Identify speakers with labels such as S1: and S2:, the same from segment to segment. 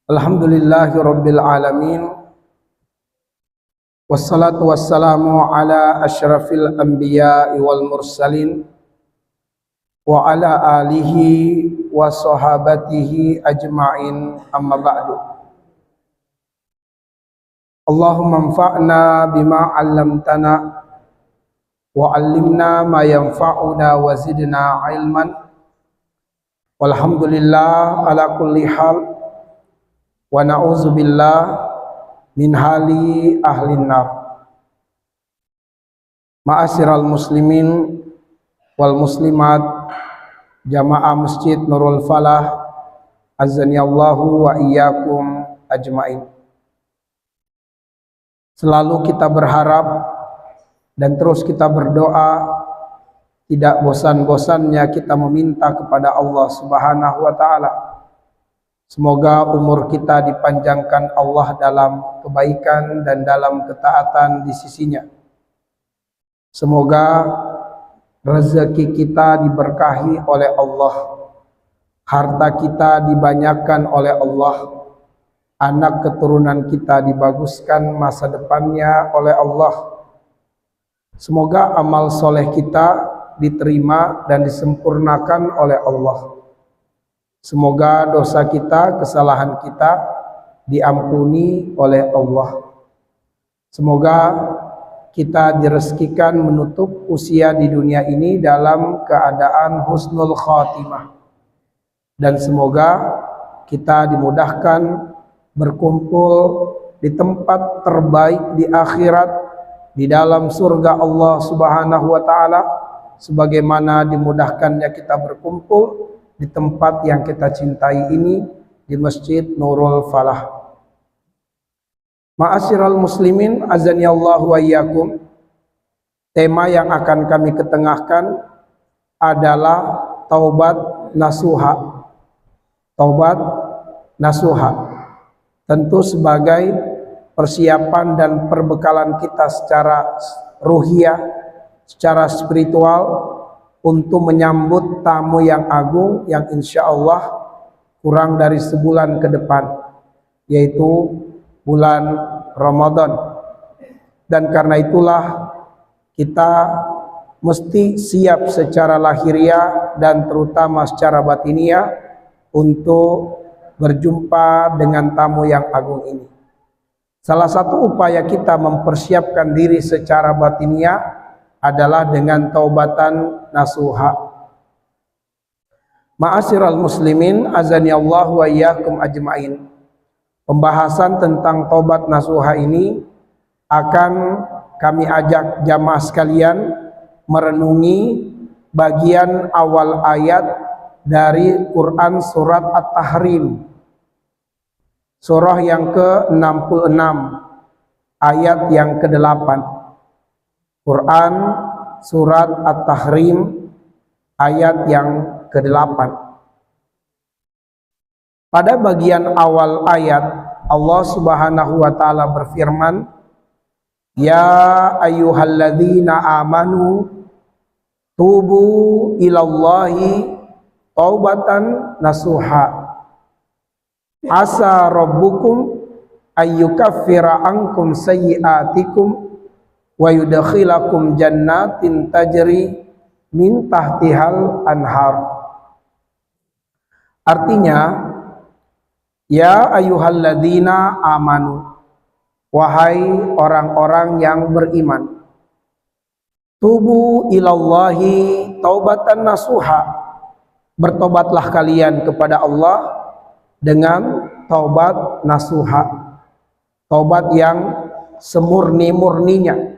S1: Alhamdulillahirabbil alamin. Wassalatu wassalamu ala asyrafil anbiya'i wal mursalin wa ala alihi wa sahabatihi ajma'in, amma ba'du. Allahumma anfa'na bima 'allamtana wa 'allimna ma yanfa'una wa zidna ilman. Walhamdulillah ala kulli hal wa na'udzubillah min hali ahlin nar. Ma'asyiral muslimin wal muslimat, jamaah Masjid Nurul Falah, azanillahu wa iyyakum ajmain. Selalu kita berharap dan terus kita berdoa, tidak bosan-bosannya kita meminta kepada Allah Subhanahu wa ta'ala. Semoga umur kita dipanjangkan Allah dalam kebaikan dan dalam ketaatan di sisinya. Semoga rezeki kita diberkahi oleh Allah, harta kita dibanyakan oleh Allah, anak keturunan kita dibaguskan masa depannya oleh Allah. Semoga amal soleh kita diterima dan disempurnakan oleh Allah. Semoga dosa kita, kesalahan kita diampuni oleh Allah. Semoga kita direzekikan menutup usia di dunia ini dalam keadaan husnul khatimah. Dan semoga kita dimudahkan berkumpul di tempat terbaik di akhirat, di dalam surga Allah Subhanahu wa ta'ala, sebagaimana dimudahkannya kita berkumpul di tempat yang kita cintai ini, di Masjid Nurul Falah. Ma'asyiral muslimin, azanillahu wa iyyakum. Tema yang akan kami ketengahkan adalah taubat nasuha. Taubat nasuha tentu sebagai persiapan dan perbekalan kita secara ruhiyah, secara spiritual, untuk menyambut tamu yang agung yang insya Allah kurang dari sebulan ke depan, yaitu bulan Ramadan. Dan karena itulah kita mesti siap secara lahiriah dan terutama secara batiniah untuk berjumpa dengan tamu yang agung ini. Salah satu upaya kita mempersiapkan diri secara batiniah adalah dengan taubatan nasuha. Ma'asyiral muslimin, azanillahu wa iyyakum ajmain. Pembahasan tentang taubat nasuha ini akan kami ajak jamaah sekalian merenungi bagian awal ayat dari Quran surat At-Tahrim, surah yang ke-66, ayat yang ke-8. Quran surat At-Tahrim ayat yang ke-8. Pada bagian awal ayat Allah Subhanahu wa ta'ala berfirman, ya ayyuhalladzina amanu tubu ilallahi taubatan nasuha asa rabbukum ayyukaffira ankum sayyi'atikum wa yudkhilakum jannatin tajri min tahtihal anhar. Artinya, ya ayyuhalladzina amanu, wahai orang-orang yang beriman, tubu ilallahi taubatan nasuha, bertobatlah kalian kepada Allah dengan taubat nasuha, taubat yang semurni-murninya,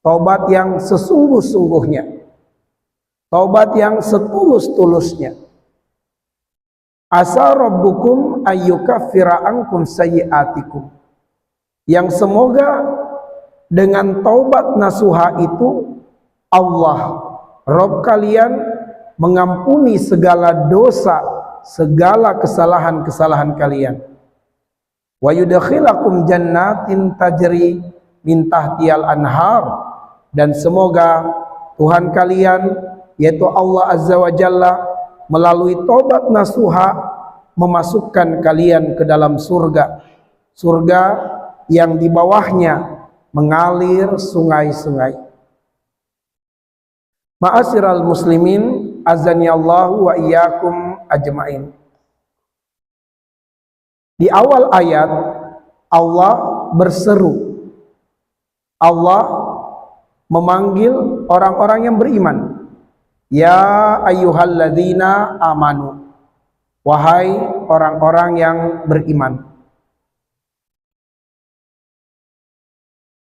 S1: taubat yang sesungguh-sungguhnya, taubat yang setulus-tulusnya. Asa rabbukum ayyukaffira ankum sayyi'atikum, yang semoga dengan taubat nasuha itu Allah, Rabb kalian, mengampuni segala dosa, segala kesalahan-kesalahan kalian. Wa yudkhilakum jannatin tajri min tahtiyal anhar, dan semoga Tuhan kalian, yaitu Allah Azza wa Jalla, melalui taubat nasuha memasukkan kalian ke dalam surga, surga yang di bawahnya mengalir sungai-sungai. Ma'asyiral muslimin, azanillahu wa iyyakum ajmain. Di awal ayat Allah berseru, Allah memanggil orang-orang yang beriman. Ya ayyuhalladzina amanu, wahai orang-orang yang beriman.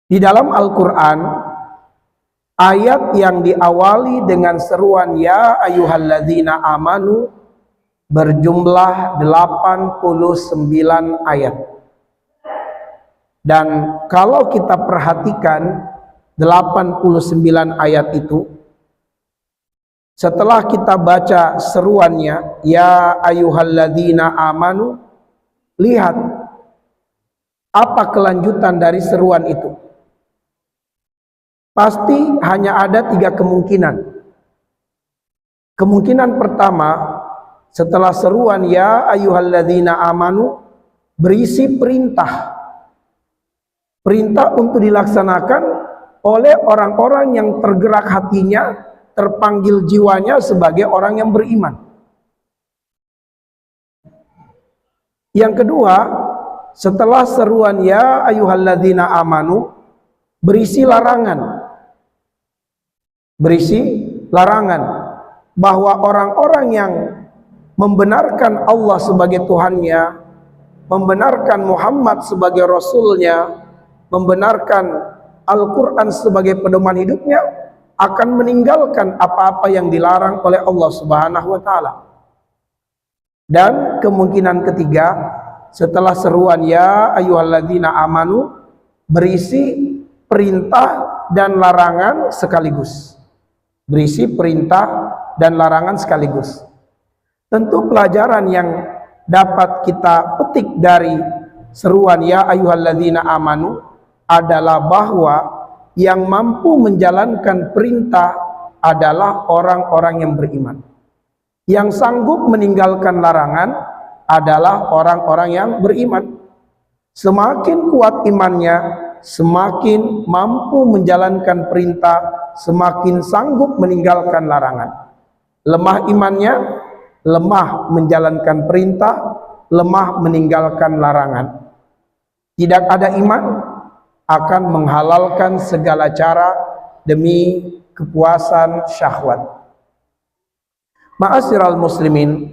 S1: Di dalam Al-Quran, ayat yang diawali dengan seruan ya ayyuhalladzina amanu berjumlah 89 ayat. Dan kalau kita perhatikan 89 ayat itu, setelah kita baca seruannya ya ayyuhalladzina amanu, lihat apa kelanjutan dari seruan itu. Pasti hanya ada 3 kemungkinan. Kemungkinan pertama, setelah seruan ya ayyuhalladzina amanu berisi perintah. Perintah untuk dilaksanakan oleh orang-orang yang tergerak hatinya, terpanggil jiwanya sebagai orang yang beriman. Yang kedua, setelah seruan ya ayyuhalladzina amanu berisi larangan. Berisi larangan bahwa orang-orang yang membenarkan Allah sebagai Tuhannya, membenarkan Muhammad sebagai Rasulnya, membenarkan Al-Quran sebagai pedoman hidupnya, akan meninggalkan apa-apa yang dilarang oleh Allah Subhanahu wa Ta'ala. Dan kemungkinan ketiga, setelah seruan ya ayyuhalladzina amanu berisi perintah dan larangan sekaligus. Berisi perintah dan larangan sekaligus. Tentu pelajaran yang dapat kita petik dari seruan ya ayyuhalladzina amanu adalah bahwa yang mampu menjalankan perintah adalah orang-orang yang beriman. Yang sanggup meninggalkan larangan adalah orang-orang yang beriman. Semakin kuat imannya, semakin mampu menjalankan perintah, semakin sanggup meninggalkan larangan. Lemah imannya, lemah menjalankan perintah, lemah meninggalkan larangan. Tidak ada iman, akan menghalalkan segala cara demi kepuasan syahwat. Ma'asyiral muslimin,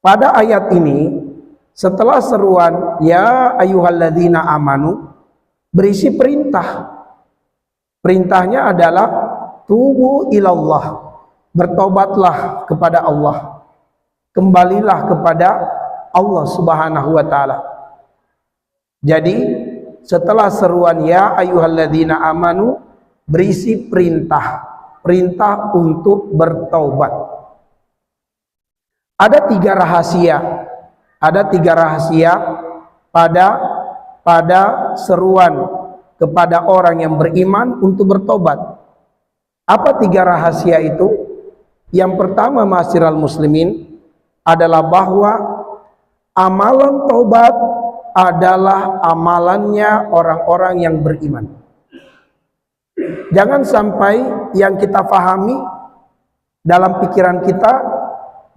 S1: pada ayat ini setelah seruan ya ayyuhalladzina amanu berisi perintah. Perintahnya adalah tubu ilallah, bertobatlah kepada Allah, kembalilah kepada Allah Subhanahu wa Ta'ala. Jadi setelah seruan ya ayyuhalladzina amanu berisi perintah, perintah untuk bertaubat. Ada 3 rahasia, ada 3 rahasia pada seruan kepada orang yang beriman untuk bertobat. Apa 3 rahasia itu? Yang pertama, ma'asyiral muslimin, adalah bahwa amalan taubat adalah amalannya orang-orang yang beriman. Jangan sampai yang kita pahami dalam pikiran kita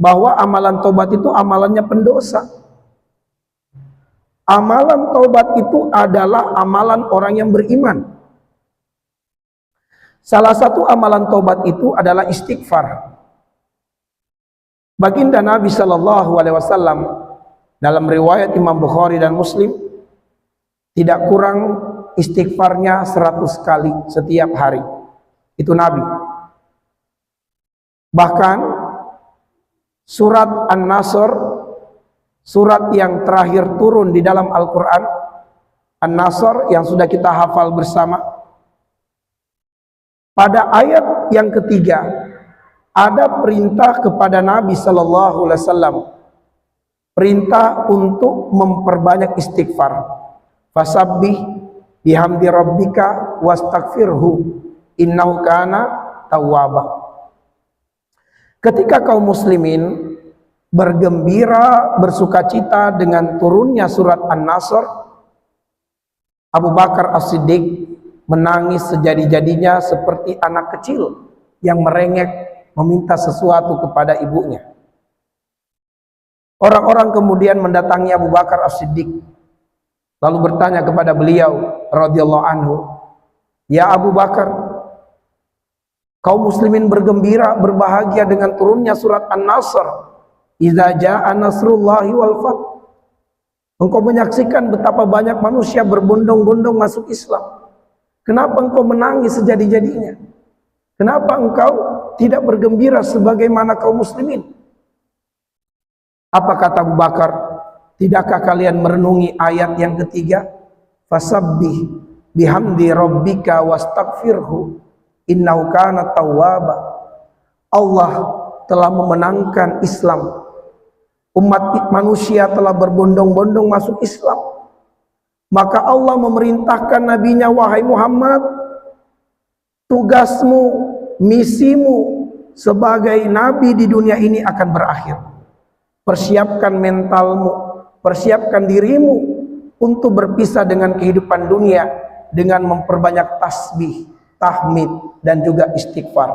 S1: bahwa amalan taubat itu amalannya pendosa. Amalan taubat itu adalah amalan orang yang beriman. Salah satu amalan taubat itu adalah istighfar. Baginda Nabi Shallallahu Alaihi Wasallam dalam riwayat Imam Bukhari dan Muslim tidak kurang istighfarnya 100 kali setiap hari. Itu Nabi. Bahkan surat An-Nasr, surat yang terakhir turun di dalam Al-Quran, An-Nasr yang sudah kita hafal bersama, pada ayat yang ketiga ada perintah kepada Nabi Sallallahu Alaihi Wasallam, perintah untuk memperbanyak istighfar. Fasabbih bihamdi rabbika wastaghfirhu innahu kana tawwaba. Ketika kaum muslimin bergembira, bersukacita dengan turunnya surat An-Nasr, Abu Bakar As-Siddiq menangis sejadi-jadinya seperti anak kecil yang merengek meminta sesuatu kepada ibunya. Orang-orang kemudian mendatangi Abu Bakar As-Siddiq lalu bertanya kepada beliau radhiyallahu anhu, "Ya Abu Bakar, kaum muslimin bergembira, berbahagia dengan turunnya surat An-Nasr. Idza jaa nasrullahi wal fath." Engkau menyaksikan betapa banyak manusia berbondong-bondong masuk Islam. Kenapa engkau menangis sejadi-jadinya? Kenapa engkau tidak bergembira sebagaimana kaum muslimin? Apa kata Abu Bakar? Tidakkah kalian merenungi ayat yang ketiga? Fasabbih bihamdi rabbika wastaghfirhu innahu kana tawwaba. Allah telah memenangkan Islam. Umat manusia telah berbondong-bondong masuk Islam. Maka Allah memerintahkan nabinya, wahai Muhammad, tugasmu, misimu sebagai nabi di dunia ini akan berakhir. Persiapkan mentalmu, persiapkan dirimu untuk berpisah dengan kehidupan dunia dengan memperbanyak tasbih, tahmid, dan juga istighfar.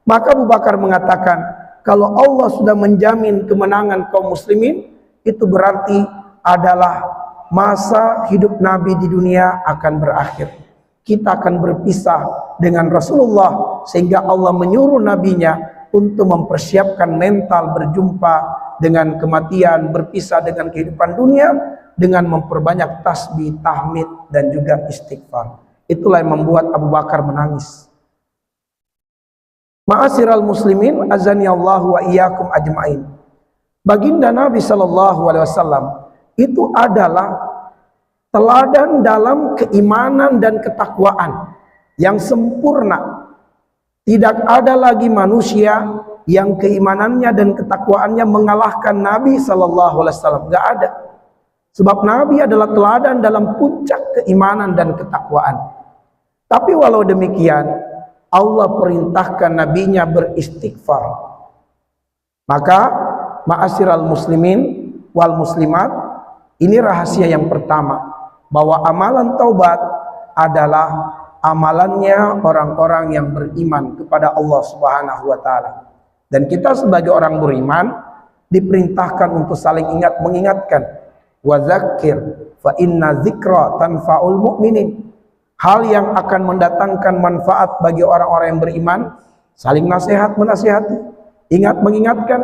S1: Maka Abu Bakar mengatakan, kalau Allah sudah menjamin kemenangan kaum muslimin, itu berarti adalah masa hidup Nabi di dunia akan berakhir. Kita akan berpisah dengan Rasulullah, sehingga Allah menyuruh nabinya untuk mempersiapkan mental berjumpa dengan kematian, berpisah dengan kehidupan dunia dengan memperbanyak tasbih, tahmid, dan juga istighfar. Itulah yang membuat Abu Bakar menangis. Ma'asyiral muslimin, azani Allah wa iyyakum ajmain. Baginda Nabi sallallahu alaihi wasallam itu adalah teladan dalam keimanan dan ketakwaan yang sempurna. Tidak ada lagi manusia yang keimanannya dan ketakwaannya mengalahkan Nabi sallallahu alaihi wasallam. Enggak ada. Sebab Nabi adalah teladan dalam puncak keimanan dan ketakwaan. Tapi walau demikian, Allah perintahkan nabinya beristighfar. Maka ma'asyiral muslimin wal muslimat, ini rahasia yang pertama, bahwa amalan taubat adalah amalannya orang-orang yang beriman kepada Allah Subhanahu wa taala. Dan kita sebagai orang beriman diperintahkan untuk saling mengingatkan. Wa dzakir fa inna dzikra tanfa'ul mu'minin. Hal yang akan mendatangkan manfaat bagi orang-orang yang beriman, saling nasihat menasihati, ingat mengingatkan.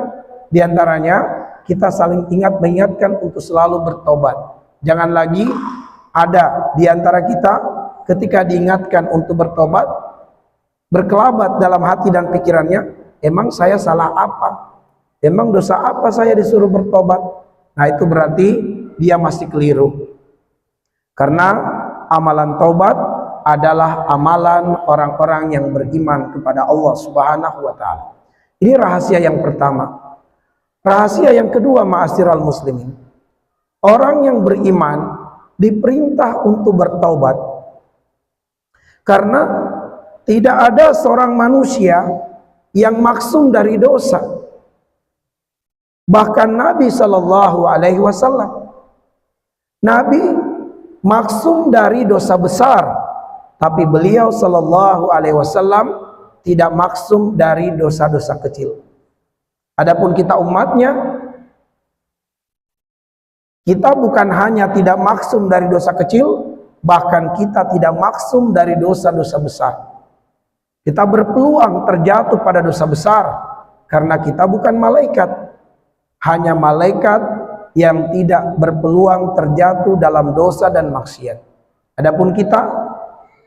S1: Di antaranya kita saling ingat mengingatkan untuk selalu bertobat. Jangan lagi ada di antara kita ketika diingatkan untuk bertobat, berkelabat dalam hati dan pikirannya, emang saya salah apa? Emang dosa apa saya disuruh bertobat? Nah, itu berarti dia masih keliru. Karena amalan taubat adalah amalan orang-orang yang beriman kepada Allah Subhanahu wa taala. Ini rahasia yang pertama. Rahasia yang kedua, ma'asyiral muslimin, orang yang beriman diperintah untuk bertaubat. Karena tidak ada seorang manusia yang maksum dari dosa. Bahkan Nabi sallallahu alaihi wasallam, Nabi maksum dari dosa besar, tapi beliau sallallahu alaihi wasallam tidak maksum dari dosa-dosa kecil. Adapun kita umatnya, kita bukan hanya tidak maksum dari dosa kecil, bahkan kita tidak maksum dari dosa-dosa besar. Kita berpeluang terjatuh pada dosa besar karena kita bukan malaikat. Hanya malaikat yang tidak berpeluang terjatuh dalam dosa dan maksiat. Adapun kita,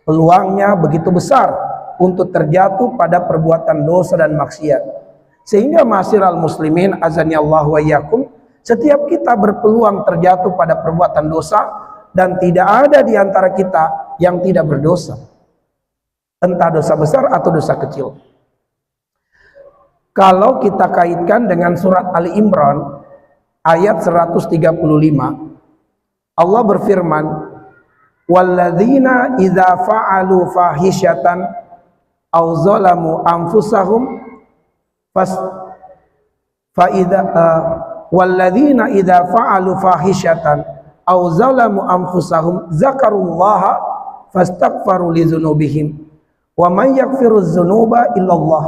S1: peluangnya begitu besar untuk terjatuh pada perbuatan dosa dan maksiat. Sehingga ma'asyiral muslimin azani Allah wa iyyakum, setiap kita berpeluang terjatuh pada perbuatan dosa, dan tidak ada di antara kita yang tidak berdosa, entah dosa besar atau dosa kecil. Kalau kita kaitkan dengan surat Ali Imran ayat 135, Allah berfirman, walladzina idza fa'alu fahisyatan aw zalamu anfusahum walladzina idza fa'alu fahisyatan aw zalamu anfusahum zakarullaha fastaghfaru lidzunubihim wa man yaghfiruz dzunuba illallah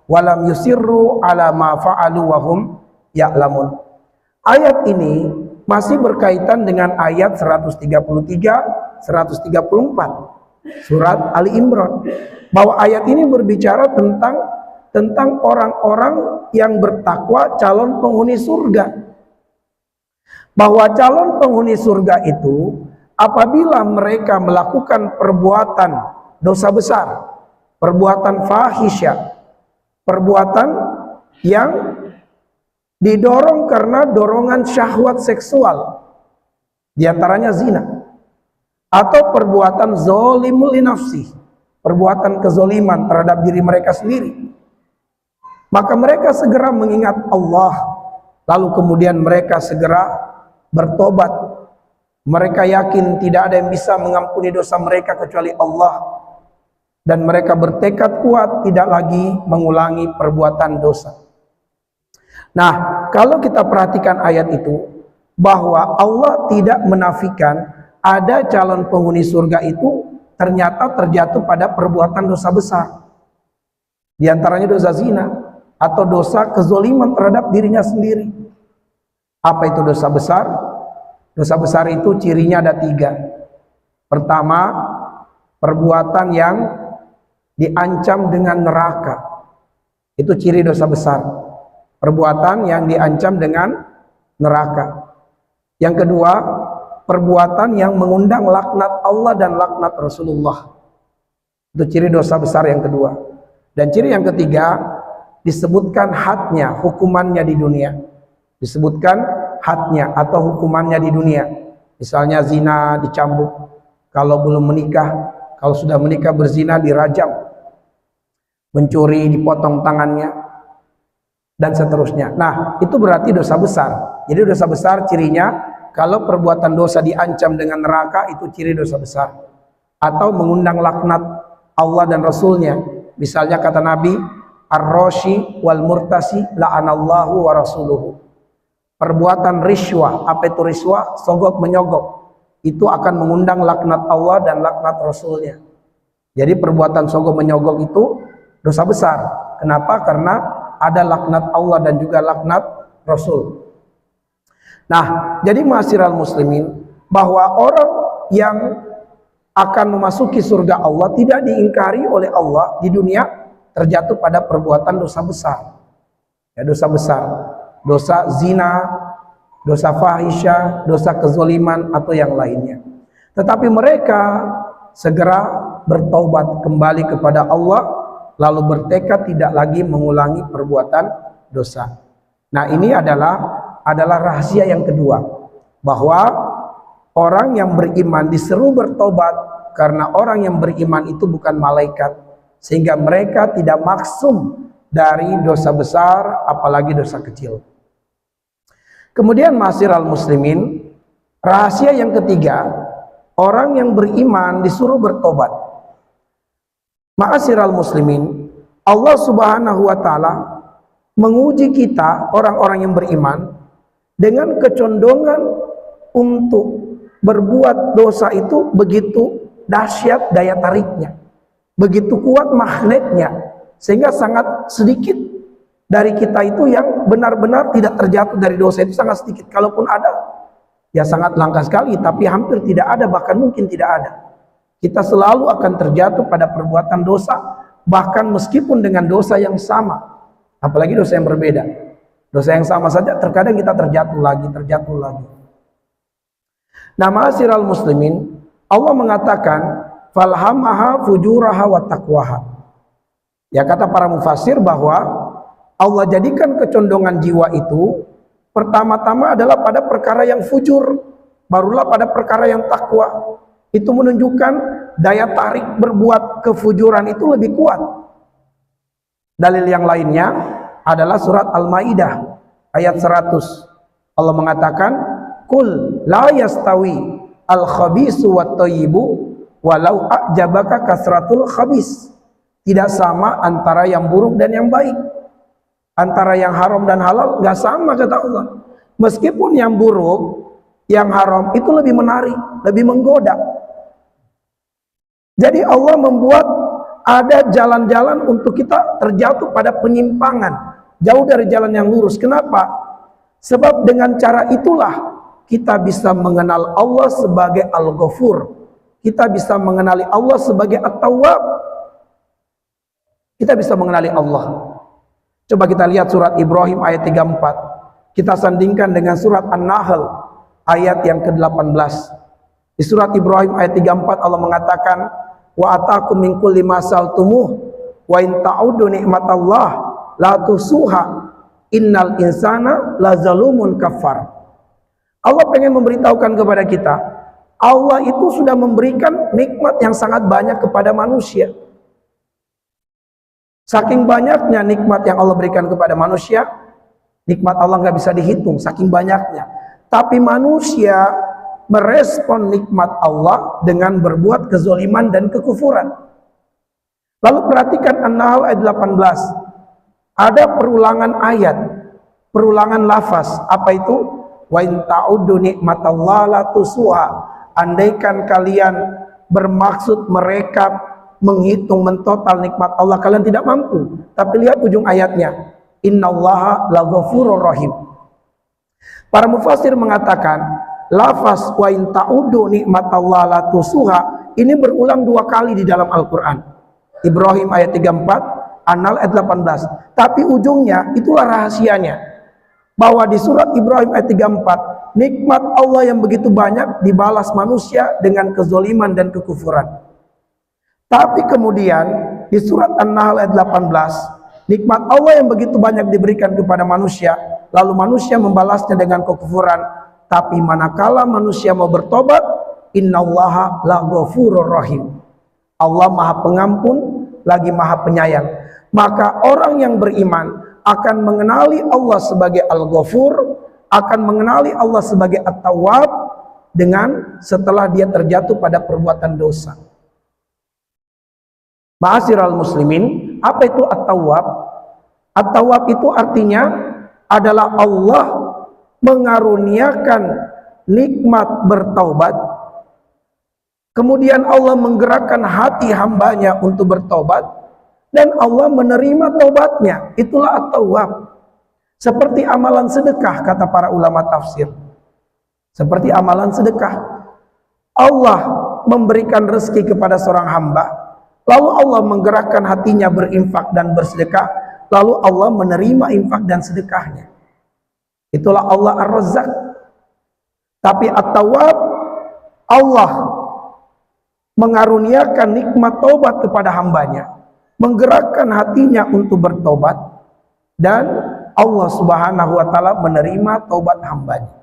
S1: wa lam yusirru ala ma fa'alu wa hum ya'lamun. Ayat ini masih berkaitan dengan ayat 133 134 surat Ali Imran, bahwa ayat ini berbicara tentang orang-orang yang bertakwa, calon penghuni surga. Bahwa calon penghuni surga itu apabila mereka melakukan perbuatan dosa besar, perbuatan fahisyah, perbuatan yang didorong karena dorongan syahwat seksual, diantaranya zina, atau perbuatan zolimul nafsi, perbuatan kezoliman terhadap diri mereka sendiri, maka mereka segera mengingat Allah, lalu kemudian mereka segera bertobat. Mereka yakin tidak ada yang bisa mengampuni dosa mereka kecuali Allah, dan mereka bertekad kuat tidak lagi mengulangi perbuatan dosa. Nah, kalau kita perhatikan ayat itu, bahwa Allah tidak menafikan ada calon penghuni surga itu ternyata terjatuh pada perbuatan dosa besar, di antaranya dosa zina atau dosa kezoliman terhadap dirinya sendiri. Apa itu dosa besar? Dosa besar itu cirinya ada 3. Pertama, perbuatan yang diancam dengan neraka. Itu ciri dosa besar. Perbuatan yang diancam dengan neraka. Yang kedua, perbuatan yang mengundang laknat Allah dan laknat Rasulullah. Itu ciri dosa besar yang kedua. Dan ciri yang ketiga, disebutkan hadnya, hukumannya di dunia. Disebutkan hadnya atau hukumannya di dunia. Misalnya zina dicambuk kalau belum menikah, kalau sudah menikah berzina dirajam, mencuri dipotong tangannya, dan seterusnya. Nah, itu berarti dosa besar. Jadi dosa besar cirinya, kalau perbuatan dosa diancam dengan neraka, itu ciri dosa besar. Atau mengundang laknat Allah dan Rasulnya. Misalnya kata Nabi, ar-rashi wal murtasi la'anallahu wa rasuluhu. Perbuatan riswah, apa itu riswah? Sogok menyogok. Itu akan mengundang laknat Allah dan laknat Rasulnya. Jadi perbuatan sogok menyogok itu dosa besar. Kenapa? Karena ada laknat Allah dan juga laknat Rasul. Nah, jadi ma'asyiral muslimin, bahwa orang yang akan memasuki surga Allah tidak diingkari oleh Allah di dunia terjatuh pada perbuatan dosa besar. Ya, dosa besar. Dosa zina, dosa fahisyah, dosa kezoliman atau yang lainnya. Tetapi mereka segera bertaubat kembali kepada Allah, lalu bertekad tidak lagi mengulangi perbuatan dosa. Nah, ini adalah rahasia yang kedua, bahwa orang yang beriman diseru bertobat karena orang yang beriman itu bukan malaikat, sehingga mereka tidak maksum dari dosa besar apalagi dosa kecil. Kemudian ma'asyiral muslimin, rahasia yang ketiga, orang yang beriman disuruh bertobat. Ma'asyiral muslimin, Allah Subhanahu wa taala menguji kita orang-orang yang beriman dengan kecondongan untuk berbuat dosa itu begitu dahsyat daya tariknya, begitu kuat magnetnya, sehingga sangat sedikit dari kita itu yang benar-benar tidak terjatuh dari dosa, itu sangat sedikit. Kalaupun ada, ya sangat langka sekali, tapi hampir tidak ada, bahkan mungkin tidak ada. Kita selalu akan terjatuh pada perbuatan dosa, bahkan meskipun dengan dosa yang sama, apalagi dosa yang berbeda. Dosa yang sama saja terkadang kita terjatuh lagi. Nah, ma'asyiral muslimin, Allah mengatakan falhamaha fujuraha wa taqwaha. Ya, kata para mufasir bahwa Allah jadikan kecondongan jiwa itu pertama-tama adalah pada perkara yang fujur, barulah pada perkara yang takwa. Itu menunjukkan daya tarik berbuat kefujuran itu lebih kuat. Dalil yang lainnya adalah surat Al-Maidah ayat 100. Allah mengatakan, "Qul la yastawi al-khabisu wat-thayyibu walau a'jabaka kasratul khabis." Tidak sama antara yang buruk dan yang baik. Antara yang haram dan halal nggak sama, kata Allah. Meskipun yang buruk, yang haram itu lebih menarik, lebih menggoda. Jadi Allah membuat ada jalan-jalan untuk kita terjatuh pada penyimpangan, jauh dari jalan yang lurus. Kenapa? Sebab dengan cara itulah kita bisa mengenal Allah sebagai Al-Ghafur. Kita bisa mengenali Allah sebagai At-Tawwab. Kita bisa mengenali Allah. Coba kita lihat surat Ibrahim ayat 34. Kita sandingkan dengan surat An-Nahl ayat yang ke-18. Di surat Ibrahim ayat 34 Allah mengatakan, wa atakum min kulli ma saltumuh wa in ta'udu nikmatallah la tusuha innal insana lazalumun kafar. Allah pengen memberitahukan kepada kita, Allah itu sudah memberikan nikmat yang sangat banyak kepada manusia. Saking banyaknya nikmat yang Allah berikan kepada manusia, nikmat Allah nggak bisa dihitung, saking banyaknya. Tapi manusia merespon nikmat Allah dengan berbuat kezoliman dan kekufuran. Lalu perhatikan An-Nahl ayat 18. Ada perulangan ayat, perulangan lafaz. Apa itu? Wa in ta'uddu nikmatallahi la tusuha. Andaikan kalian bermaksud merekap, menghitung, mentotal nikmat Allah, kalian tidak mampu. Tapi lihat ujung ayatnya, innallaha laghafurur rahim. Para mufassir mengatakan lafaz wa in ta'udu nikmatallahi la tusuha ini berulang 2 kali di dalam Al-Qur'an. Ibrahim ayat 34, An-Nahl ayat 18. Tapi ujungnya itulah rahasianya, bahwa di surat Ibrahim ayat 34 nikmat Allah yang begitu banyak dibalas manusia dengan kezoliman dan kekufuran. Tapi kemudian di surat An-Nahl ayat 18 nikmat Allah yang begitu banyak diberikan kepada manusia, lalu manusia membalasnya dengan kekufuran. Tapi manakala manusia mau bertobat, innallaha laghafurur rahim. Allah Maha Pengampun lagi Maha Penyayang. Maka orang yang beriman akan mengenali Allah sebagai Al-Ghafur, akan mengenali Allah sebagai At-Tawwab dengan setelah dia terjatuh pada perbuatan dosa. Ma'asyiral muslimin, apa itu At-Tawwab? At-Tawwab itu artinya adalah Allah mengaruniakan nikmat bertaubat, kemudian Allah menggerakkan hati hambanya untuk bertobat, dan Allah menerima taubatnya. Itulah At-Tawwab. Seperti amalan sedekah, kata para ulama tafsir. Seperti amalan sedekah, Allah memberikan rezeki kepada seorang hamba, lalu Allah menggerakkan hatinya berinfak dan bersedekah, lalu Allah menerima infak dan sedekahnya. Itulah Allah Ar-Razzaq. Tapi At-Tawwab, Allah mengaruniakan nikmat taubat kepada hambanya, menggerakkan hatinya untuk bertobat, dan Allah Subhanahu wa ta'ala menerima taubat hambanya.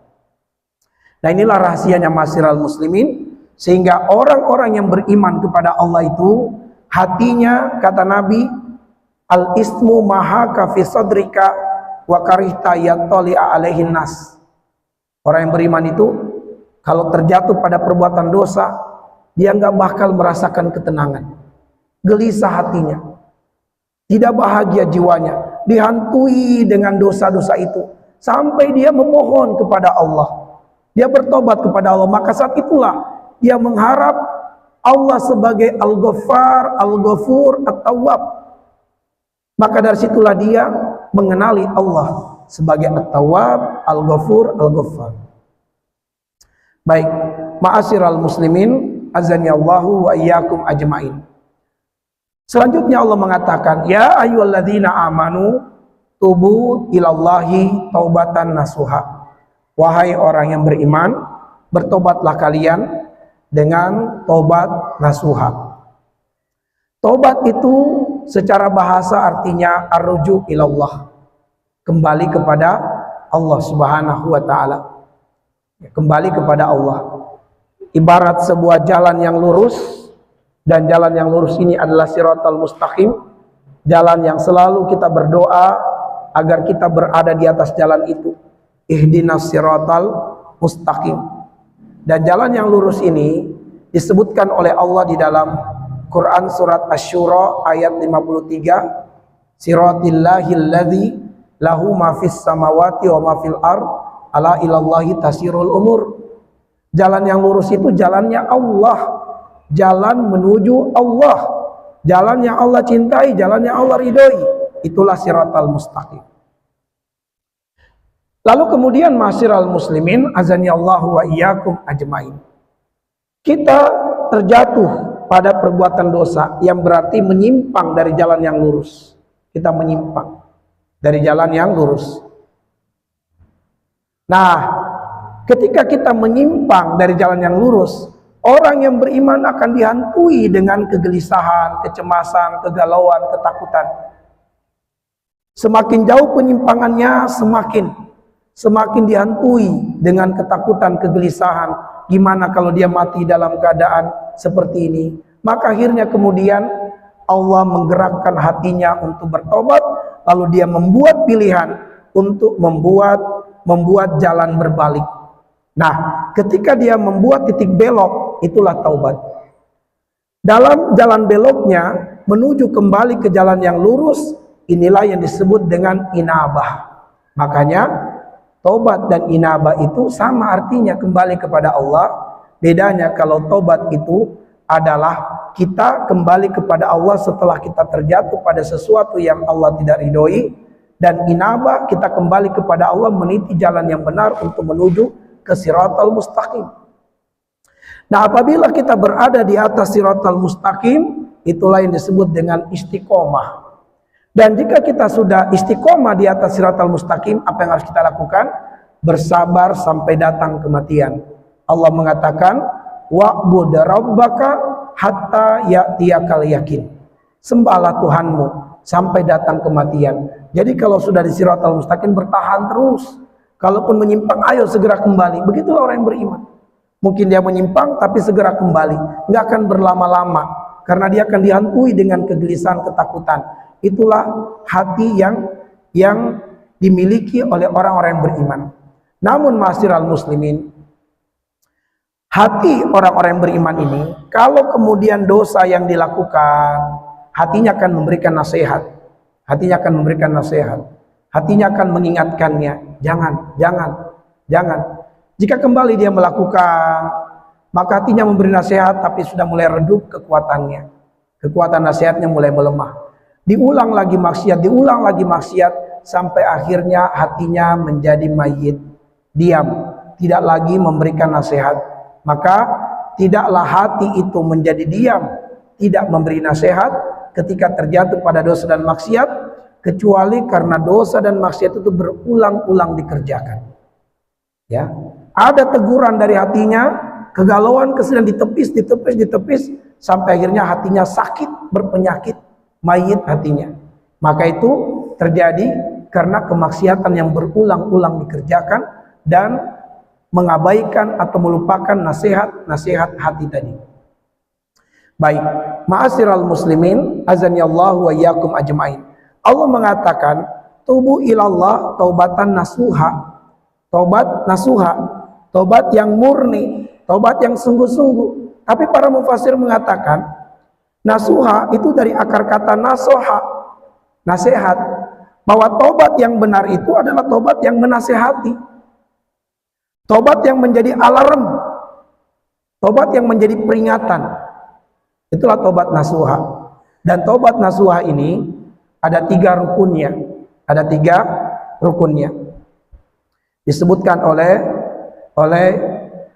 S1: Nah, inilah rahasianya ma'asyiral muslimin, sehingga orang-orang yang beriman kepada Allah itu hatinya, kata Nabi, al-ismu mahaka fi sadrika wa karihta yattali'a alaihin nas. Orang yang beriman itu kalau terjatuh pada perbuatan dosa, dia nggak bakal merasakan ketenangan, gelisah hatinya, tidak bahagia jiwanya, dihantui dengan dosa-dosa itu sampai dia memohon kepada Allah, dia bertobat kepada Allah. Maka saat itulah dia mengharap Allah sebagai Al-Ghaffar, Al-Ghafur, At-Tawwab. Maka dari situlah dia mengenali Allah sebagai At-Tawwab, Al-Ghafur, Al-Ghaffar. Baik, ma'asyiral muslimin, azani Allahu wa iyyakum ajmain. Selanjutnya Allah mengatakan, ya ayyuhalladzina amanu tubu ilallahi taubatan nasuha. Wahai orang yang beriman, bertobatlah kalian dengan tobat nasuha. Tobat itu secara bahasa artinya arruju ilallah, kembali kepada Allah Subhanahu wa ta'ala, kembali kepada Allah. Ibarat sebuah jalan yang lurus, dan jalan yang lurus ini adalah siratal mustaqim, jalan yang selalu kita berdoa agar kita berada di atas jalan itu. Ihdinas siratal mustaqim. Dan jalan yang lurus ini disebutkan oleh Allah di dalam Quran surat Asy-Syura ayat 53, siratillahil ladzi lahu ma fis samawati wa ma fil ard Ala ilallahi tasirul umur. Jalan yang lurus itu jalannya Allah, jalan menuju Allah, jalan yang Allah cintai, jalan yang Allah ridhoi. Itulah siratal mustaqim. Lalu kemudian ma'asyiral muslimin, azanillahu wa iyyakum ajmain. Kita terjatuh pada perbuatan dosa yang berarti menyimpang dari jalan yang lurus. Kita menyimpang dari jalan yang lurus. Nah, ketika kita menyimpang dari jalan yang lurus, orang yang beriman akan dihantui dengan kegelisahan, kecemasan, kegalauan, ketakutan. Semakin jauh penyimpangannya, semakin dihantui dengan ketakutan, kegelisahan. Gimana kalau dia mati dalam keadaan seperti ini? Maka akhirnya kemudian Allah menggerakkan hatinya untuk bertobat, lalu dia membuat pilihan untuk membuat jalan berbalik. Nah, ketika dia membuat titik belok, itulah taubat. Dalam jalan beloknya menuju kembali ke jalan yang lurus, inilah yang disebut dengan inabah. Makanya taubat dan inabah itu sama artinya, kembali kepada Allah. Bedanya kalau taubat itu adalah kita kembali kepada Allah setelah kita terjatuh pada sesuatu yang Allah tidak ridhoi, dan inabah kita kembali kepada Allah meniti jalan yang benar untuk menuju ke siratal mustaqim. Nah, apabila kita berada di atas siratal mustaqim, itulah yang disebut dengan istiqomah. Dan jika kita sudah istiqomah di atas siratal mustaqim, apa yang harus kita lakukan? Bersabar sampai datang kematian. Allah mengatakan, wa'bud rabbaka hatta ya'tiyakal yakin. Sembahlah Tuhanmu sampai datang kematian. Jadi kalau sudah di siratal mustaqim, bertahan terus. Kalaupun menyimpang, ayo segera kembali. Begitulah orang yang beriman. Mungkin dia menyimpang tapi segera kembali, nggak akan berlama-lama, karena dia akan dihantui dengan kegelisahan, ketakutan. Itulah hati yang dimiliki oleh orang-orang yang beriman. Namun ma'asyiral muslimin, hati orang-orang yang beriman ini, kalau kemudian dosa yang dilakukan, hatinya akan memberikan nasihat. Hatinya akan memberikan nasihat. Hatinya akan mengingatkannya, jangan. Jika kembali dia melakukan, maka hatinya memberi nasihat, tapi sudah mulai redup kekuatannya. Kekuatan nasihatnya mulai melemah. Diulang lagi maksiat, sampai akhirnya hatinya menjadi mayit, diam, tidak lagi memberikan nasihat. Maka tidaklah hati itu menjadi diam, tidak memberi nasihat ketika terjatuh pada dosa dan maksiat, kecuali karena dosa dan maksiat itu berulang-ulang dikerjakan. Ya, ada teguran dari hatinya, kegalauan, kesedihan ditepis, sampai akhirnya hatinya sakit, berpenyakit, mayit hatinya. Maka itu terjadi karena kemaksiatan yang berulang-ulang dikerjakan dan mengabaikan atau melupakan nasihat hati tadi. Baik, ma'asyiral muslimin, azanillahu wa iyyakum ajmain. Allah mengatakan, tubu ilallah taubatan nasuha. Taubat nasuha, taubat yang murni, taubat yang sungguh-sungguh. Tapi para mufassir mengatakan, nasuha itu dari akar kata nasoha, nasihat. Bahwa taubat yang benar itu adalah taubat yang menasehati. Taubat yang menjadi alarm, taubat yang menjadi peringatan. Itulah taubat nasuha. Dan taubat nasuha ini ada 3 rukunnya. Ada 3 rukunnya. Disebutkan oleh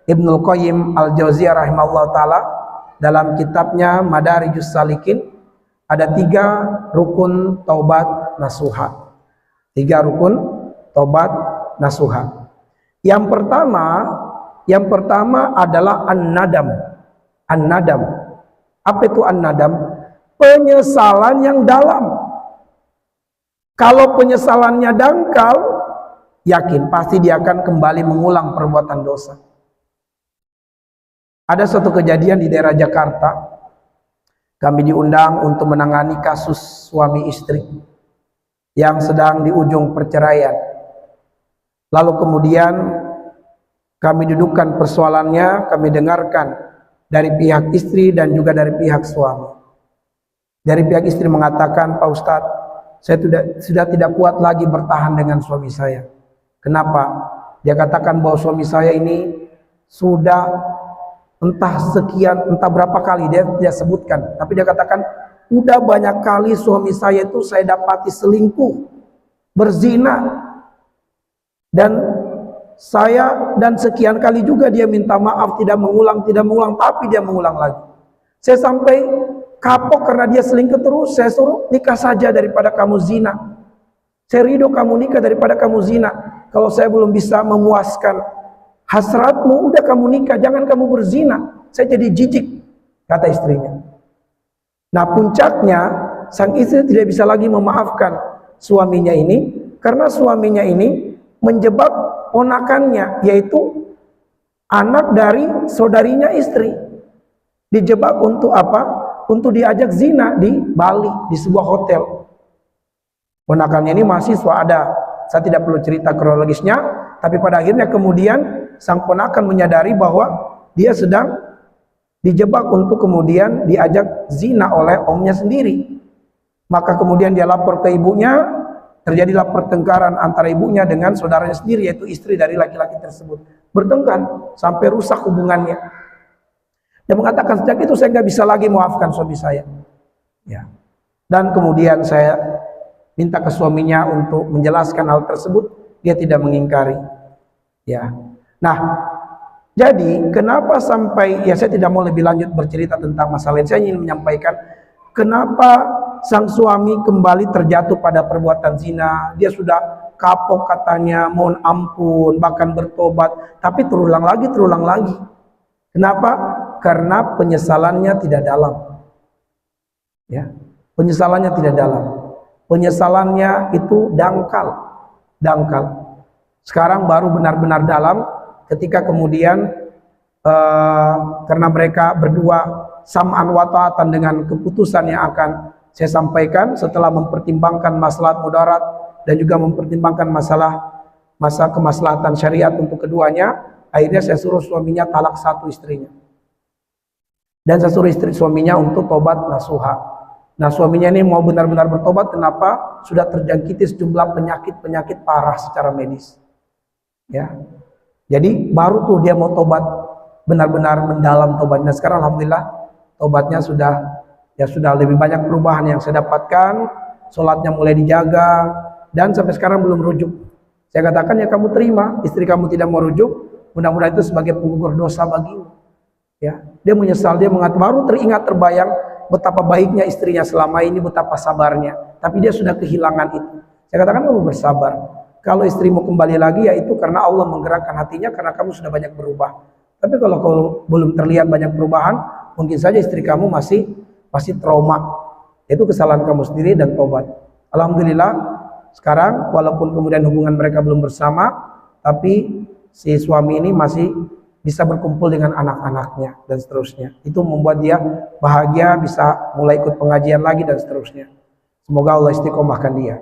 S1: Ibnul Qayyim Al-Jauziyah rahimahullah ta'ala dalam kitabnya Madarijus Salikin. Ada 3 rukun taubat nasuha. 3 rukun taubat nasuha. Yang pertama adalah an-nadam. An-nadam. Apa itu an-nadam? Penyesalan yang dalam. Kalau penyesalannya dangkal, yakin pasti dia akan kembali mengulang perbuatan dosa. Ada suatu kejadian di daerah Jakarta. Kami diundang untuk menangani kasus suami istri yang sedang di ujung perceraian. Lalu kemudian kami dudukkan persoalannya, kami dengarkan dari pihak istri dan juga dari pihak suami. Dari pihak istri mengatakan, Pak Ustadz, saya sudah tidak kuat lagi bertahan dengan suami saya. Kenapa? Dia katakan bahwa suami saya ini sudah entah sekian, entah berapa kali, dia sebutkan, tapi dia katakan udah banyak kali suami saya itu saya dapati selingkuh, berzina, dan sekian kali juga dia minta maaf, tidak mengulang, tapi dia mengulang lagi. Saya sampai kapok karena dia selingkuh terus. Saya suruh nikah saja daripada kamu zina. Saya ridho kamu nikah daripada kamu zina. Kalau saya belum bisa memuaskan hasratmu, udah kamu nikah, jangan kamu berzina. Saya jadi jijik, kata istrinya. Nah, puncaknya sang istri tidak bisa lagi memaafkan suaminya ini karena suaminya ini menjebak ponakannya, yaitu anak dari saudarinya istri. Dijebak untuk apa? Untuk diajak zina di Bali, di sebuah hotel. Ponakannya ini mahasiswa, ada, saya tidak perlu cerita kronologisnya, tapi pada akhirnya kemudian sang ponakan menyadari bahwa dia sedang dijebak untuk kemudian diajak zina oleh omnya sendiri. Maka kemudian dia lapor ke ibunya, terjadilah pertengkaran antara ibunya dengan saudaranya sendiri, yaitu istri dari laki-laki tersebut. Bertengkar sampai rusak hubungannya. Dia mengatakan, sejak itu saya nggak bisa lagi memaafkan suami saya. Ya. Dan kemudian saya minta ke suaminya untuk menjelaskan hal tersebut, dia tidak mengingkari. Ya. Nah, jadi kenapa sampai, ya saya tidak mau lebih lanjut bercerita tentang masalah ini. Saya ingin menyampaikan kenapa sang suami kembali terjatuh pada perbuatan zina. Dia sudah kapok katanya, mohon ampun, bahkan bertobat, tapi terulang lagi. Kenapa? Karena penyesalannya tidak dalam. Ya, penyesalannya tidak dalam. Penyesalannya itu dangkal. Sekarang baru benar-benar dalam ketika kemudian karena mereka berdua sam'an wa ta'atan dengan keputusan yang akan saya sampaikan setelah mempertimbangkan maslahat mudarat dan juga mempertimbangkan masa kemaslahatan syariat untuk keduanya, akhirnya saya suruh suaminya talak satu istrinya. Dan saya suruh istri suaminya untuk tobat nasuha. Nah, suaminya ini mau benar-benar bertobat, kenapa? Sudah terjangkiti sejumlah penyakit parah secara medis. Ya. Jadi baru tuh dia mau tobat, benar-benar mendalam tobatnya. Sekarang alhamdulillah tobatnya sudah lebih banyak perubahan yang saya dapatkan. Sholatnya mulai dijaga dan sampai sekarang belum rujuk. Saya katakan, ya kamu terima, istri kamu tidak mau rujuk, mudah-mudahan itu sebagai penggugur dosa bagimu. Ya, dia menyesal, dia mengatakan, baru terbayang betapa baiknya istrinya selama ini, betapa sabarnya, tapi dia sudah kehilangan itu. Saya katakan, kamu bersabar. Kalau istrimu kembali lagi, yaitu karena Allah menggerakkan hatinya, karena kamu sudah banyak berubah. Tapi kalau belum terlihat banyak perubahan, mungkin saja istri kamu masih trauma. Itu kesalahan kamu sendiri dan tobat. Alhamdulillah sekarang walaupun kemudian hubungan mereka belum bersama, tapi si suami ini masih bisa berkumpul dengan anak-anaknya dan seterusnya. Itu membuat dia bahagia, bisa mulai ikut pengajian lagi dan seterusnya. Semoga Allah istiqomahkan dia.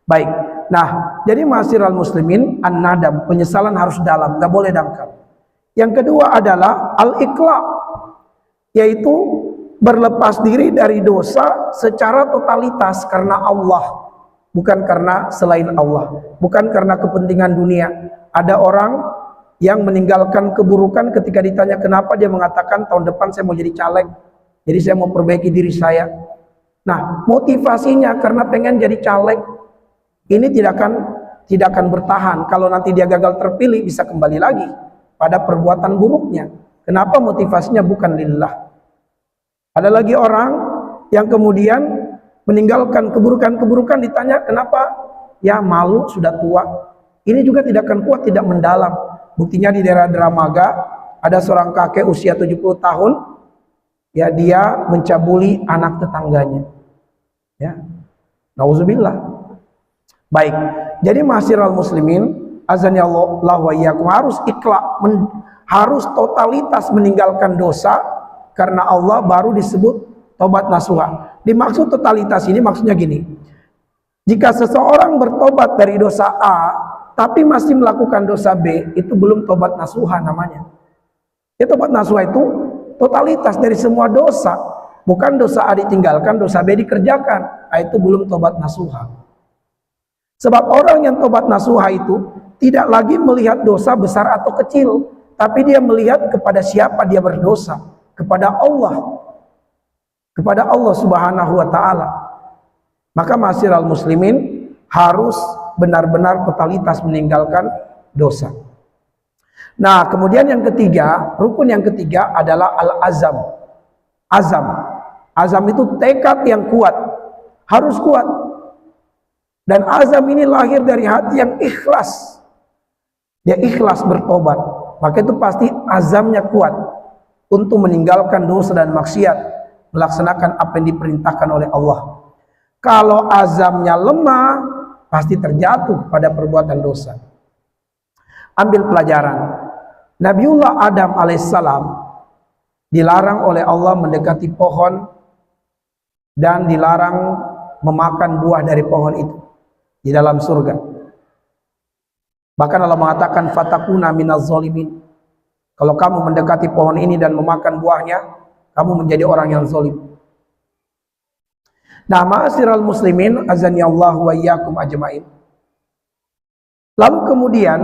S1: Baik. Nah, jadi ma'asyiral muslimin, an-nadam, penyesalan harus dalam, nggak boleh dangkal. Yang kedua adalah al-iqla, yaitu berlepas diri dari dosa secara totalitas karena Allah, bukan karena selain Allah, bukan karena kepentingan dunia. Ada orang yang meninggalkan keburukan, ketika ditanya kenapa, dia mengatakan tahun depan saya mau jadi caleg, jadi saya mau perbaiki diri saya. Nah, motivasinya karena pengen jadi caleg ini tidak akan bertahan. Kalau nanti dia gagal terpilih, bisa kembali lagi pada perbuatan buruknya. Kenapa? Motivasinya bukan lillah. Ada lagi orang yang kemudian meninggalkan keburukan, ditanya kenapa? Ya malu, sudah tua. Ini juga tidak akan kuat, tidak mendalam. Buktinya di daerah Dramaga ada seorang kakek usia 70 tahun, ya dia mencabuli anak tetangganya. Ya. Nauzubillah. Baik. Jadi ma'asyiral muslimin, azanillah wa iyyakum, harus ikhlas, harus totalitas meninggalkan dosa karena Allah, baru disebut tobat nasuha. Dimaksud totalitas ini maksudnya gini. Jika seseorang bertobat dari dosa A tapi masih melakukan dosa B, itu belum tobat nasuha namanya. Ya, tobat nasuha itu totalitas dari semua dosa, bukan dosa A ditinggalkan, dosa B dikerjakan. Itu belum tobat nasuha. Sebab orang yang tobat nasuha itu tidak lagi melihat dosa besar atau kecil, tapi dia melihat kepada siapa dia berdosa, kepada Allah. Kepada Allah Subhanahu wa taala. Maka ma'asyiral muslimin harus benar-benar totalitas meninggalkan dosa. Nah, kemudian yang ketiga, rukun yang ketiga adalah al-azam. Azam. Azam itu tekad yang kuat. Harus kuat. Dan azam ini lahir dari hati yang ikhlas. Dia ikhlas bertobat. Maka itu pasti azamnya kuat untuk meninggalkan dosa dan maksiat, melaksanakan apa yang diperintahkan oleh Allah. Kalau azamnya lemah, pasti terjatuh pada perbuatan dosa. Ambil pelajaran. Nabiullah Adam alaihissalam dilarang oleh Allah mendekati pohon dan dilarang memakan buah dari pohon itu di dalam surga. Bahkan Allah mengatakan fatakuna minaz zalimin. Kalau kamu mendekati pohon ini dan memakan buahnya, kamu menjadi orang yang zalim. Nah, ma'asyiral muslimin, azani Allah wa iyyakum ajmain. Lalu kemudian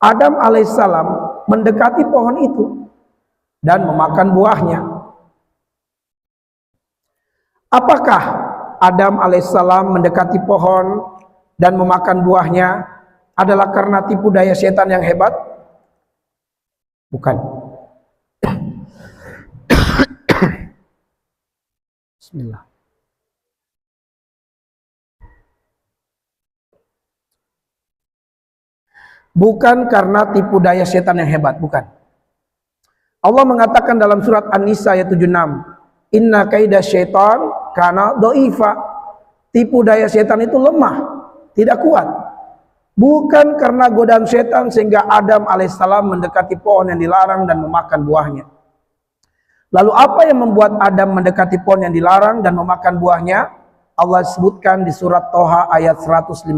S1: Adam alaihissalam mendekati pohon itu dan memakan buahnya. Apakah Adam alaihissalam mendekati pohon dan memakan buahnya adalah karena tipu daya setan yang hebat? Bukan. Bismillah. Bukan karena tipu daya setan yang hebat, bukan. Allah mengatakan dalam surat An-Nisa ayat 76, inna kaida syaitan kana dha'ifa. Tipu daya setan itu lemah, tidak kuat. Bukan karena godaan setan sehingga Adam alaihissalam mendekati pohon yang dilarang dan memakan buahnya. Lalu apa yang membuat Adam mendekati pohon yang dilarang dan memakan buahnya? Allah sebutkan di surat Toha ayat 115.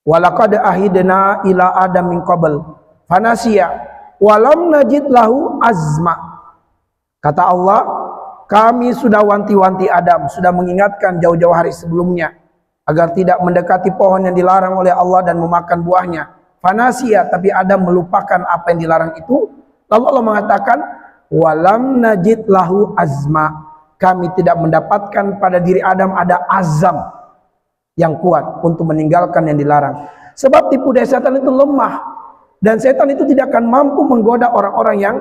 S1: Walaqad ahidna ila Adam min qabl fanasiya walam najid lahu azma. Kata Allah, kami sudah wanti-wanti Adam, sudah mengingatkan jauh-jauh hari sebelumnya agar tidak mendekati pohon yang dilarang oleh Allah dan memakan buahnya. Fanasiya, tapi Adam melupakan apa yang dilarang itu. Lalu Allah mengatakan walam najid lahu azma. Kami tidak mendapatkan pada diri Adam ada azam yang kuat untuk meninggalkan yang dilarang. Sebab tipu daya setan itu lemah, dan setan itu tidak akan mampu menggoda orang-orang yang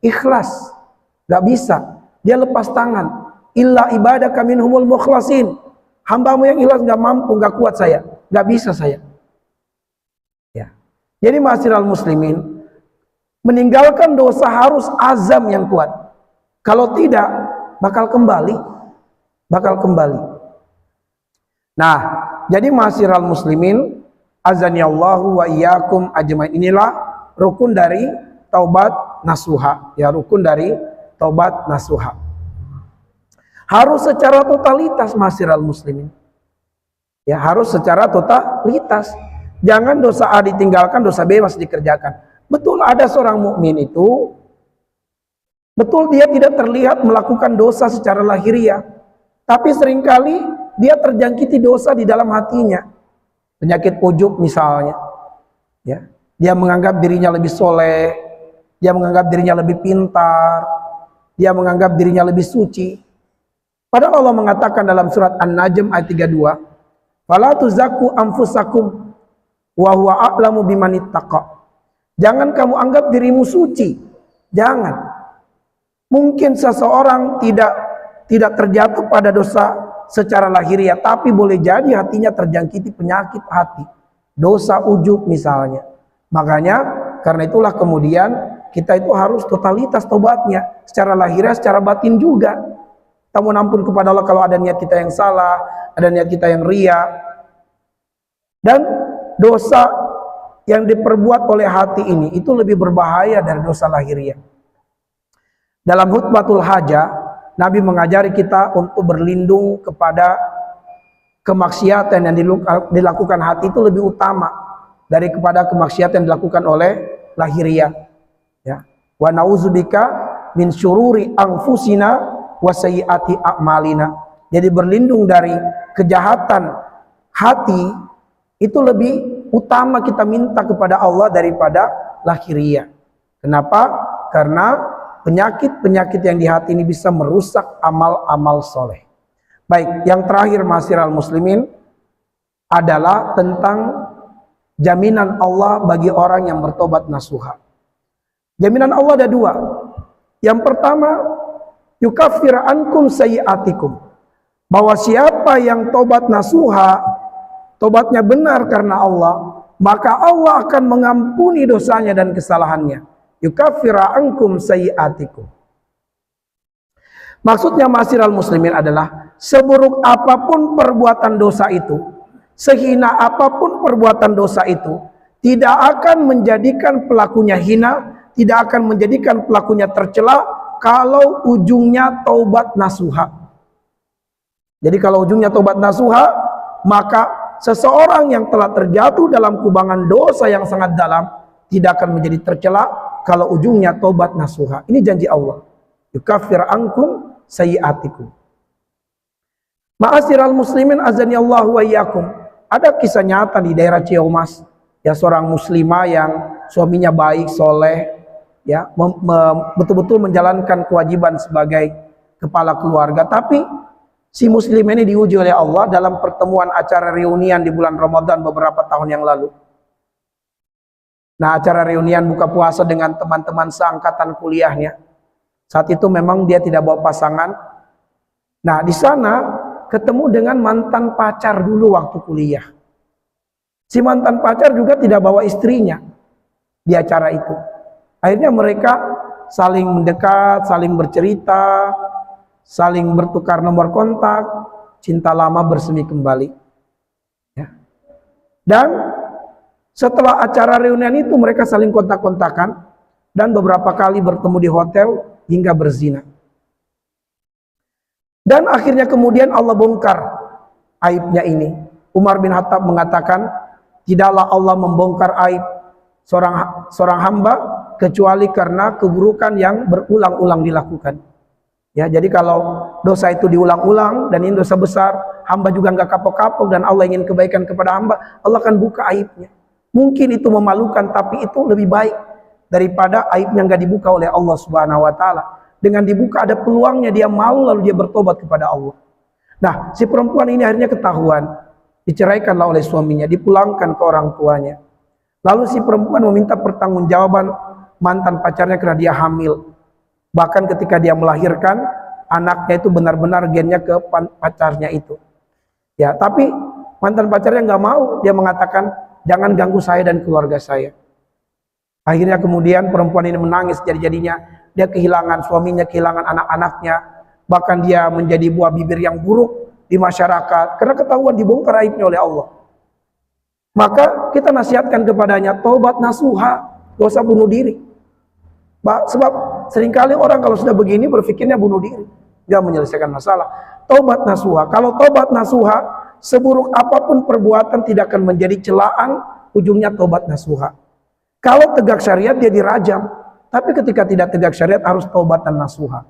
S1: ikhlas. Gak bisa. Dia lepas tangan. Illa ibadaka minhumul mukhlasin. Hambamu yang ikhlas gak mampu, gak kuat saya. Gak bisa saya. Ya. Jadi ma'asyiral muslimin, meninggalkan dosa harus azam yang kuat. Kalau tidak, bakal kembali. Nah, jadi ma'asyiral muslimin, azani Allahu wa iyyakum ajmain. Inilah rukun dari taubat nasuha, ya, rukun dari taubat nasuha. Harus secara totalitas ma'asyiral muslimin. Ya, harus secara totalitas. Jangan dosa A ditinggalkan, dosa B masih dikerjakan. Betul ada seorang mukmin itu, betul dia tidak terlihat melakukan dosa secara lahiriah, tapi seringkali dia terjangkiti dosa di dalam hatinya. Penyakit ujub misalnya. Ya. Dia menganggap dirinya lebih soleh. Dia menganggap dirinya lebih pintar. Dia menganggap dirinya lebih suci. Padahal Allah mengatakan dalam surat An-Najm ayat 32, "Fala tuzakku anfusakum wa huwa a'lamu bimanittaqa." Jangan kamu anggap dirimu suci. Jangan. Mungkin seseorang tidak terjatuh pada dosa secara lahiriah, tapi boleh jadi hatinya terjangkiti penyakit hati, dosa ujub misalnya. Makanya karena itulah kemudian kita itu harus totalitas tobatnya, secara lahiriah, secara batin juga. Kita mohon ampun kepada Allah kalau ada niat kita yang salah, ada niat kita yang ria. Dan dosa yang diperbuat oleh hati ini itu lebih berbahaya dari dosa lahiriah. Dalam khutbatul hajah, Nabi mengajari kita untuk berlindung kepada kemaksiatan yang dilakukan hati itu lebih utama daripada kemaksiatan yang dilakukan oleh lahiriah. Ya. Wa nauzubika min syururi anfusina wa sayyiati a'malina. Jadi berlindung dari kejahatan hati itu lebih utama kita minta kepada Allah daripada lahiriah. Kenapa? Karena penyakit-penyakit yang di hati ini bisa merusak amal-amal soleh. Baik, yang terakhir ma'asyiral muslimin adalah tentang jaminan Allah bagi orang yang bertobat nasuha. Jaminan Allah ada dua. Yang pertama, yukaffir ankum sayyi'atikum. Bahwa siapa yang tobat nasuha, tobatnya benar karena Allah, maka Allah akan mengampuni dosanya dan kesalahannya. Yukaffir ankum sayyi'atikum. Maksudnya ma'asyiral muslimin adalah seburuk apapun perbuatan dosa itu, sehina apapun perbuatan dosa itu, tidak akan menjadikan pelakunya hina, tidak akan menjadikan pelakunya tercela kalau ujungnya taubat nasuha. Jadi kalau ujungnya taubat nasuha, maka seseorang yang telah terjatuh dalam kubangan dosa yang sangat dalam tidak akan menjadi tercela kalau ujungnya taubat nasuha. Ini janji Allah. Yukaffir ankum sayyi'atikum. Ma'asyiral muslimin azanillahu wa iyyakum. Ada kisah nyata di daerah Ciamas, ya, seorang muslimah yang suaminya baik, soleh, ya, betul-betul menjalankan kewajiban sebagai kepala keluarga. Tapi si muslim ini diuji oleh Allah dalam pertemuan acara reunian di bulan Ramadan beberapa tahun yang lalu. Nah, acara reunian buka puasa dengan teman-teman seangkatan kuliahnya. Saat itu memang dia tidak bawa pasangan. Nah, di sana ketemu dengan mantan pacar dulu waktu kuliah. Si mantan pacar juga tidak bawa istrinya di acara itu. Akhirnya mereka saling mendekat, saling bercerita, saling bertukar nomor kontak, cinta lama bersemi kembali. Ya. Dan setelah acara reunian itu mereka saling kontak-kontakan dan beberapa kali bertemu di hotel hingga berzina. Dan akhirnya kemudian Allah bongkar aibnya ini. Umar bin Khattab mengatakan, tidaklah Allah membongkar aib seorang hamba kecuali karena keburukan yang berulang-ulang dilakukan. Ya, jadi kalau dosa itu diulang-ulang dan ini dosa besar, hamba juga nggak kapok-kapok dan Allah ingin kebaikan kepada hamba, Allah akan buka aibnya. Mungkin itu memalukan, tapi itu lebih baik daripada aibnya nggak dibuka oleh Allah Subhanahu wa taala. Dengan dibuka ada peluangnya dia malu lalu dia bertobat kepada Allah. Nah, si perempuan ini akhirnya ketahuan, diceraikanlah oleh suaminya, dipulangkan ke orang tuanya. Lalu si perempuan meminta pertanggungjawaban mantan pacarnya karena dia hamil. Bahkan ketika dia melahirkan, anaknya itu benar-benar gennya ke pacarnya itu. Ya, tapi mantan pacarnya nggak mau, dia mengatakan, jangan ganggu saya dan keluarga saya. Akhirnya kemudian perempuan ini menangis, jadi-jadinya dia kehilangan suaminya, kehilangan anak-anaknya, bahkan dia menjadi buah bibir yang buruk di masyarakat karena ketahuan dibongkar aibnya oleh Allah. Maka kita nasihatkan kepadanya taubat nasuha, gak usah bunuh diri. Sebab seringkali orang kalau sudah begini berpikirnya bunuh diri, gak menyelesaikan masalah. Taubat nasuha, kalau taubat nasuha, seburuk apapun perbuatan tidak akan menjadi celaan, ujungnya taubat nasuha. Kalau tegak syariat dia dirajam, tapi ketika tidak tegak syariat harus taubatan nasuha.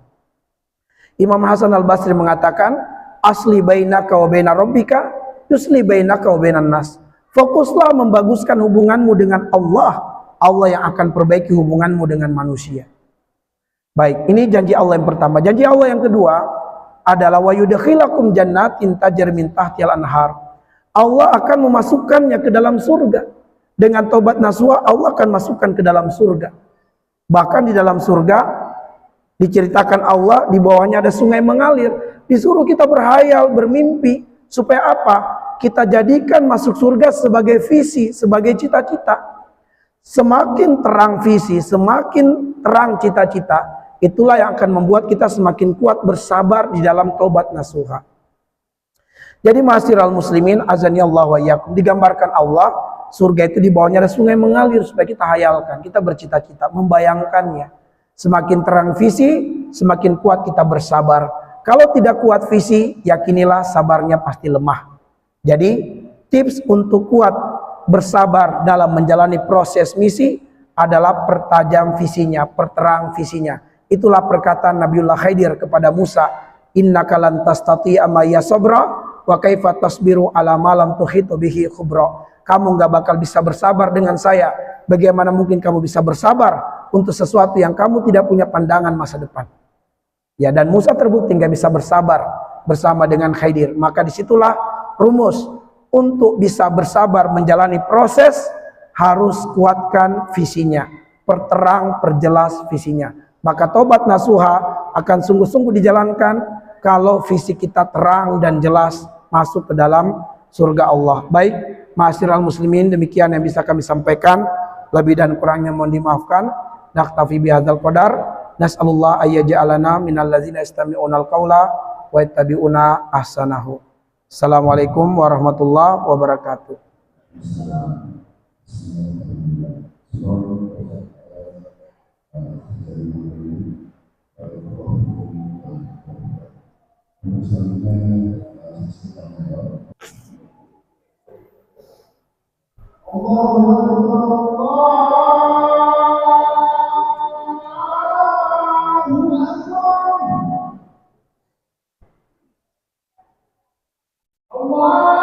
S1: Imam Hasan Al-Basri mengatakan, asli bainaka wa baina rabbika yusli bainaka wa bainan nas. Fokuslah membaguskan hubunganmu dengan Allah, Allah yang akan perbaiki hubunganmu dengan manusia. Baik, ini janji Allah yang pertama. Janji Allah yang kedua adalah wa yudkhilakum jannatin tajri min tahtihal anhar. Allah akan memasukkannya ke dalam surga. Dengan taubat nasuha Allah akan masukkan ke dalam surga. Bahkan di dalam surga diceritakan Allah di bawahnya ada sungai mengalir. Disuruh kita berhayal, bermimpi supaya apa? Kita jadikan masuk surga sebagai visi, sebagai cita-cita. Semakin terang visi, semakin terang cita-cita, itulah yang akan membuat kita semakin kuat bersabar di dalam taubat nasuha. Jadi ma'asyiral muslimin azanillahu wa iyyakum, digambarkan Allah surga itu di bawahnya ada sungai mengalir supaya kita hayalkan, kita bercita-cita, membayangkannya. Semakin terang visi, semakin kuat kita bersabar. Kalau tidak kuat visi, yakinilah sabarnya pasti lemah. Jadi tips untuk kuat bersabar dalam menjalani proses misi adalah pertajam visinya, perterang visinya. Itulah perkataan Nabiullah Khidir kepada Musa, innaka lan tastati'a ma'iya sabra Wa kaifa tasbiru ala ma lam tuhitu bihi khubra. Kamu nggak bakal bisa bersabar dengan saya. Bagaimana mungkin kamu bisa bersabar untuk sesuatu yang kamu tidak punya pandangan masa depan? Ya, dan Musa terbukti nggak bisa bersabar bersama dengan Khidir. Maka disitulah rumus untuk bisa bersabar menjalani proses, harus kuatkan visinya, perterang, perjelas visinya. Maka tobat nasuha akan sungguh-sungguh dijalankan kalau visi kita terang dan jelas masuk ke dalam surga Allah. Baik, ma'asyiral muslimin, demikian yang bisa kami sampaikan. Lebih dan kurangnya mohon dimaafkan. Naktafi bihadzal qadar. Nas'alullah ayyaj'alana minal ladzina yastami'unal qaula wa yattabi'una ahsanahu. Assalamualaikum warahmatullahi wabarakatuh. Allah